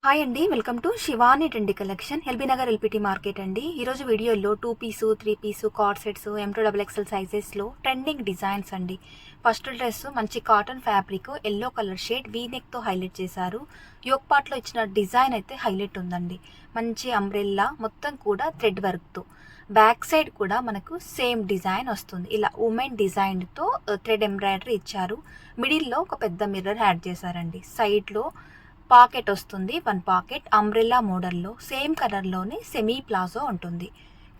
Hi అండి, welcome to Shivani trendy collection, LB Nagar LPT market అండి. ఈరోజు వీడియోలో 2 piece 3 piece coord sets M2XXL సైజెస్లో ట్రెండింగ్ డిజైన్స్ అండి. ఫస్ట్ డ్రెస్ మంచి cotton fabric yellow colour shade వీనెక్తో హైలైట్ చేశారు. యోక్ పార్ట్లో ఇచ్చిన డిజైన్ అయితే హైలైట్ ఉందండి. మంచి అంబ్రెల్లా మొత్తం కూడా థ్రెడ్ వర్క్తో, బ్యాక్ సైడ్ కూడా మనకు సేమ్ డిజైన్ వస్తుంది. ఇలా ఉమెన్ డిజైన్తో థ్రెడ్ ఎంబ్రాయిడరీ ఇచ్చారు. మిడిల్లో ఒక పెద్ద మిర్రర్ యాడ్ చేశారండి. సైడ్లో పాకెట్ వస్తుంది, 1 పాకెట్ అంబ్రెల్లా మోడల్లో సేమ్ కలర్లోనే సెమీ ప్లాజో ఉంటుంది.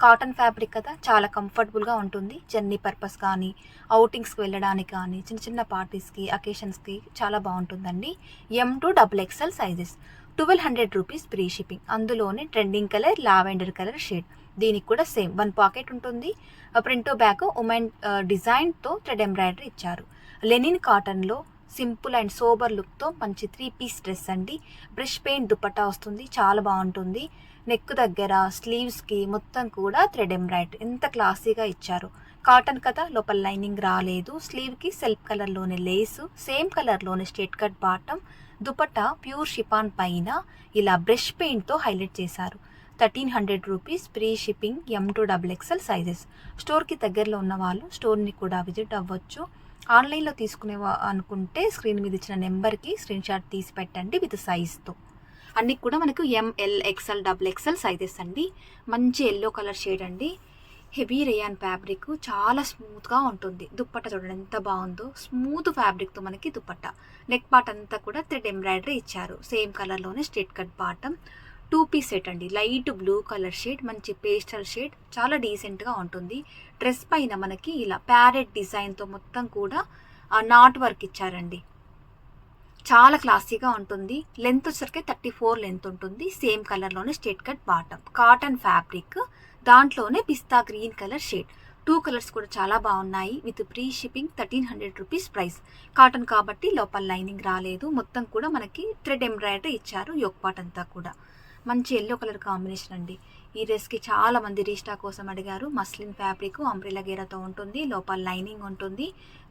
కాటన్ ఫ్యాబ్రిక్ కదా, చాలా కంఫర్టబుల్గా ఉంటుంది. జర్నీ పర్పస్ కానీ, అవుటింగ్స్కి వెళ్ళడానికి కానీ, చిన్న చిన్న పార్టీస్కి, అకేషన్స్కి చాలా బాగుంటుందండి. M2XXL sizes, 1200 rupees free shipping. అందులోనే trending colour lavender colour shade. దీనికి కూడా సేమ్ 1 పాకెట్ ఉంటుంది. ప్రింటో బ్యాక్ ఉమెన్ డిజైన్తో థ్రెడ్ ఎంబ్రాయిడరీ ఇచ్చారు. లెనిన్ కాటన్లో సింపుల్ అండ్ సోబర్ లుక్తో మంచి 3 పీస్ డ్రెస్ అండి. బ్రష్ పెయింట్ దుపట్టా వస్తుంది, చాలా బాగుంటుంది. నెక్ దగ్గర స్లీవ్స్కి మొత్తం కూడా థ్రెడ్ ఎంబ్రాయిడరీ ఎంత క్లాసీగా ఇచ్చారు. కాటన్ కదా, లోపల లైనింగ్ రాలేదు. స్లీవ్కి సెల్ఫ్ కలర్లోనే లేసు, సేమ్ కలర్లోనే straight cut bottom. Dupatta pure chiffon పైన ఇలా బ్రష్ పెయింట్తో హైలైట్ చేశారు. 1300 rupees free shipping. M2XXL sizes. స్టోర్కి దగ్గరలో ఉన్న వాళ్ళు స్టోర్ని కూడా విజిట్ అవ్వచ్చు. ఆన్లైన్లో తీసుకునే అనుకుంటే స్క్రీన్ మీద ఇచ్చిన నెంబర్కి స్క్రీన్ షాట్ తీసి పెట్టండి విత్ సైజ్తో. అన్నీ కూడా మనకు ML XL XXL సైజెస్ అండి. మంచి ఎల్లో కలర్ షేడ్ అండి. హెవీ రేయాన్ ఫ్యాబ్రిక్, చాలా స్మూత్గా ఉంటుంది. దుప్పట్ట చూడండి ఎంత బాగుందో, స్మూత్ ఫ్యాబ్రిక్తో మనకి దుప్పట్ట. నెక్ పార్ట్ అంతా కూడా థ్రెడ్ ఎంబ్రాయిడరీ ఇచ్చారు. సేమ్ కలర్లోనే straight cut bottom. 2 piece set అండి. లైట్ బ్లూ కలర్ షేడ్, మంచి పేస్టల్ షేడ్, చాలా డీసెంట్గా ఉంటుంది. డ్రెస్ పైన మనకి ఇలా ప్యారెట్ డిజైన్తో మొత్తం కూడా నాట్ వర్క్ ఇచ్చారండి. చాలా క్లాసీగా ఉంటుంది. లెంత్ వచ్చరికి 34 లెంత్ ఉంటుంది. సేమ్ కలర్లోనే straight cut bottom. Cotton fabric, దాంట్లోనే పిస్తా గ్రీన్ కలర్ షేడ్. 2 కలర్స్ కూడా చాలా బాగున్నాయి. With free shipping. 1300 rupees price. Cotton కాబట్టి లోపల లైనింగ్ రాలేదు. మొత్తం కూడా మనకి థ్రెడ్ ఎంబ్రాయిడరీ ఇచ్చారు. యోక్ పార్ట్ అంతా కూడా మంచి ఎల్లో కలర్ కాంబినేషన్ అండి. ఈ డ్రెస్కి చాలా మంది రీస్టాక్ కోసం అడిగారు. మస్లిన్ ఫ్యాబ్రిక్ అంబ్రెల్లా గేరాతో ఉంటుంది. లోపల లైనింగ్ ఉంటుంది.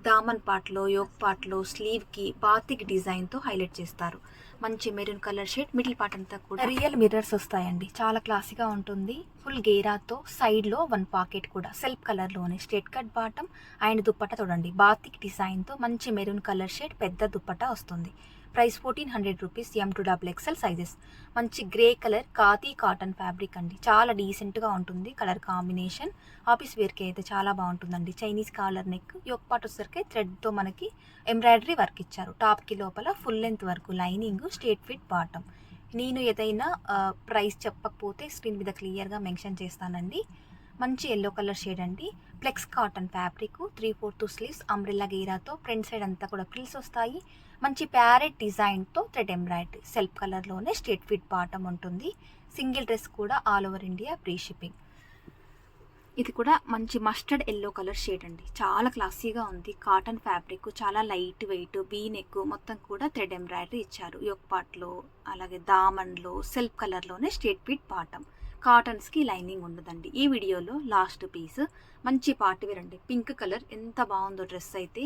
దామన్ పార్ట్లో, యోక్ పార్ట్లో, స్లీవ్కి బాతిక్ డిజైన్తో హైలైట్ చేస్తారు. మంచి maroon colour shade. Middle part అంతా కూడా రియల్ మిర్రర్స్ వస్తాయండి. చాలా క్లాసీగా ఉంటుంది. ఫుల్ గేరాతో, సైడ్లో 1 పాకెట్ కూడా సెల్ఫ్ కలర్లోనే straight cut bottom. And dupatta చూడండి బాతిక్ డిజైన్తో మంచి మెరూన్ కలర్ షేడ్, పెద్ద దుప్పట్టా వస్తుంది. Price 1400 rupees. M2XXL sizes. మంచి grey colour khadi cotton fabric అండి. చాలా డీసెంట్గా ఉంటుంది కలర్ కాంబినేషన్. ఆఫీస్ వేర్కి అయితే చాలా బాగుంటుందండి. Chinese collar neck. Yoke part వచ్చేసరికి థ్రెడ్తో మనకి ఎంబ్రాయిడరీ వర్క్ ఇచ్చారు. టాప్కి లోపల ఫుల్ లెంత్ వరకు లైనింగ్, స్ట్రేట్ ఫిట్ బాటమ్. నేను ఏదైనా ప్రైస్ చెప్పకపోతే స్క్రీన్ మీద క్లియర్గా మెన్షన్ చేస్తానండి. మంచి ఎల్లో కలర్ షేడ్ అండి. Flex cotton fabric, 3/4 sleeves, umbrella గేరాతో ఫ్రంట్ సైడ్ అంతా కూడా ఫ్రిల్స్ వస్తాయి. మంచి ప్యారెట్ డిజైన్తో థ్రెడ్ ఎంబ్రాయిడరీ. సెల్ఫ్ కలర్లోనే స్ట్రేట్ ఫిట్ బాటమ్ ఉంటుంది. సింగిల్ డ్రెస్ కూడా all over India free shipping. ఇది కూడా మంచి మస్టర్డ్ ఎల్లో కలర్ షేడ్ అండి. చాలా క్లాసీగా ఉంది. కాటన్ ఫ్యాబ్రిక్, చాలా లైట్ వెయిట్, వీ నెక్, మొత్తం కూడా థ్రెడ్ ఎంబ్రాయిడరీ ఇచ్చారు. యోక్ పార్ట్లో, అలాగే దామన్లో సెల్ఫ్ కలర్లోనే స్ట్రేట్ ఫిట్ బాటమ్. కాటన్స్కి లైనింగ్ ఉండదండి. ఈ వీడియోలో లాస్ట్ పీస్ మంచి పార్టీ వేర్ అండి. పింక్ కలర్, ఎంత బాగుందో డ్రెస్ అయితే.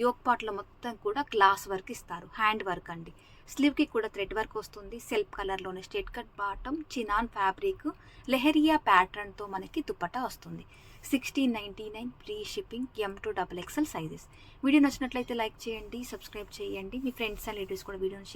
యోక్ పార్ట్లో మొత్తం కూడా గ్లాస్ వర్క్ ఇస్తారు. హ్యాండ్ వర్క్ అండి. స్లీవ్కి కూడా థ్రెడ్ వర్క్ వస్తుంది. సెల్ఫ్ కలర్లోనే straight cut bottom. Chinon fabric, leheriya ప్యాటర్న్తో మనకి దుపట్టా వస్తుంది. 1699 free shipping. M2XXL sizes. Video నచ్చినట్లయితే లైక్ చేయండి, సబ్స్క్రైబ్ చేయండి. మీ ఫ్రెండ్స్ అండ్ రిలేటివ్స్ కూడా వీడియోని షేర్